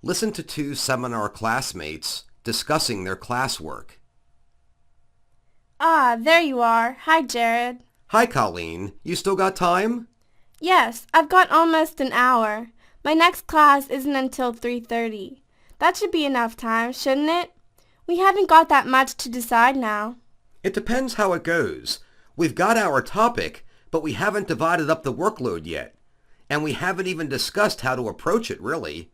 Listen to two seminar classmates discussing their classwork. Ah, there you are. Hi, Jared. Hi, Colleen. You still got time? Yes, I've got almost an hour. My next class isn't until 3:30. That should be enough time, shouldn't it? We haven't got that much to decide now. It depends how it goes. We've got our topic, but we haven't divided up the workload yet. And we haven't even discussed how to approach it, really.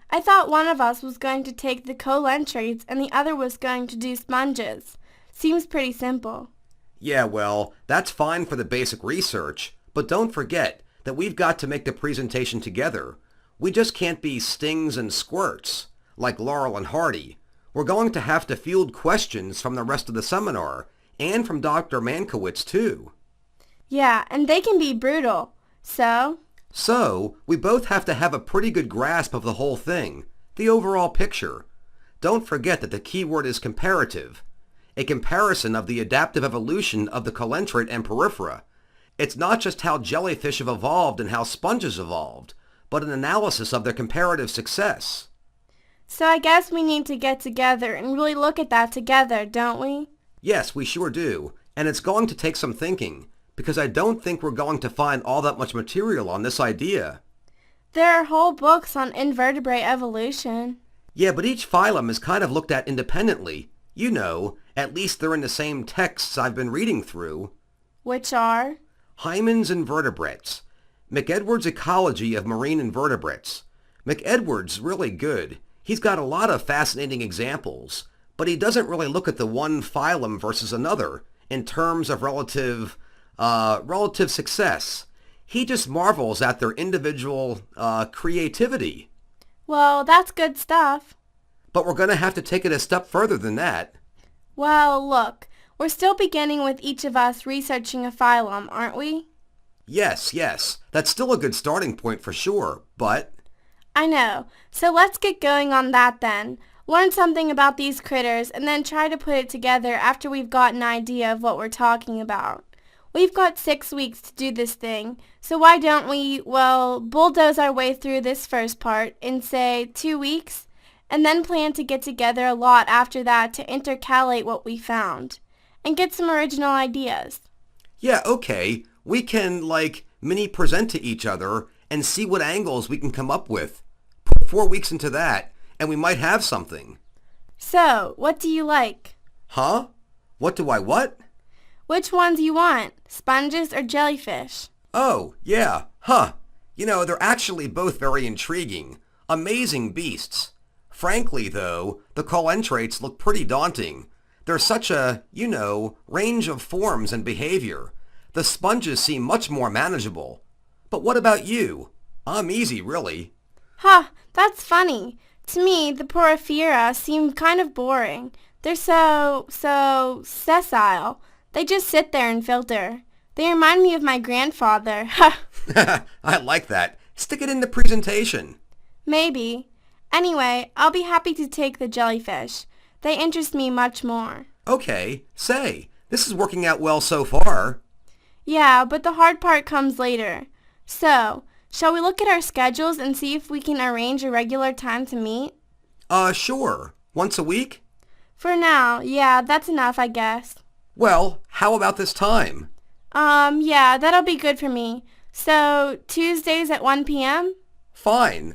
I thought one of us was going to take the co-entrates and the other was going to do sponges. Seems pretty simple. Yeah, well, that's fine for the basic research, but don't forget that we've got to make the presentation together. We just can't be stings and squirts, like Laurel and Hardy. We're going to have to field questions from the rest of the seminar, and from Dr. Mankiewicz, too. Yeah, and they can be brutal. So, we both have to have a pretty good grasp of the whole thing, the overall picture. Don't forget that the key word is comparative, a comparison of the adaptive evolution of the coelenterate and porifera. It's not just how jellyfish have evolved and how sponges evolved, but an analysis of their comparative success. So I guess we need to get together and really look at that together, don't we? Yes, we sure do, and it's going to take some thinking, because I don't think we're going to find all that much material on this idea. There are whole books on invertebrate evolution. Yeah, but each phylum is kind of looked at independently. You know, at least they're in the same texts I've been reading through. Which are? Hyman's Invertebrates, McEdwards' Ecology of Marine Invertebrates. McEdwards' really good. He's got a lot of fascinating examples, but he doesn't really look at the one phylum versus another in terms of relative success. He just marvels at their individual creativity. Well, that's good stuff. But we're going to have to take it a step further than that. Well, look, we're still beginning with each of us researching a phylum, aren't we? Yes. That's still a good starting point for sure, but... I know. So let's get going on that then. Learn something about these critters and then try to put it together after we've got an idea of what we're talking about. We've got 6 weeks to do this thing, so why don't we, bulldoze our way through this first part in, say, 2 weeks, and then plan to get together a lot after that to intercalate what we found, and get some original ideas. Yeah, okay. We can, mini present to each other and see what angles we can come up with. Put 4 weeks into that, and we might have something. So, what do you like? Huh? What do I what? Which ones you want, sponges or jellyfish? Oh, yeah. Huh. They're actually both very intriguing. Amazing beasts. Frankly, though, the coelentrates look pretty daunting. There's such a, range of forms and behavior. The sponges seem much more manageable. But what about you? I'm easy, really. Huh, that's funny. To me, the porifera seem kind of boring. They're so sessile. They just sit there and filter. They remind me of my grandfather. I like that. Stick it in the presentation. Maybe. Anyway, I'll be happy to take the jellyfish. They interest me much more. Okay, say, this is working out well so far. Yeah, but the hard part comes later. So, shall we look at our schedules and see if we can arrange a regular time to meet? Sure. Once a week? For now, yeah, that's enough, I guess. Well, how about this time? Yeah, that'll be good for me. So, Tuesdays at 1 p.m.? Fine.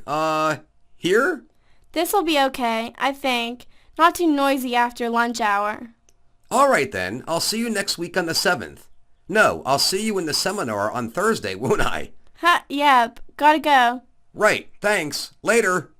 Here? This'll be okay, I think. Not too noisy after lunch hour. All right then. I'll see you next week on the 7th. No, I'll see you in the seminar on Thursday, won't I? Yep. Gotta go. Right. Thanks. Later.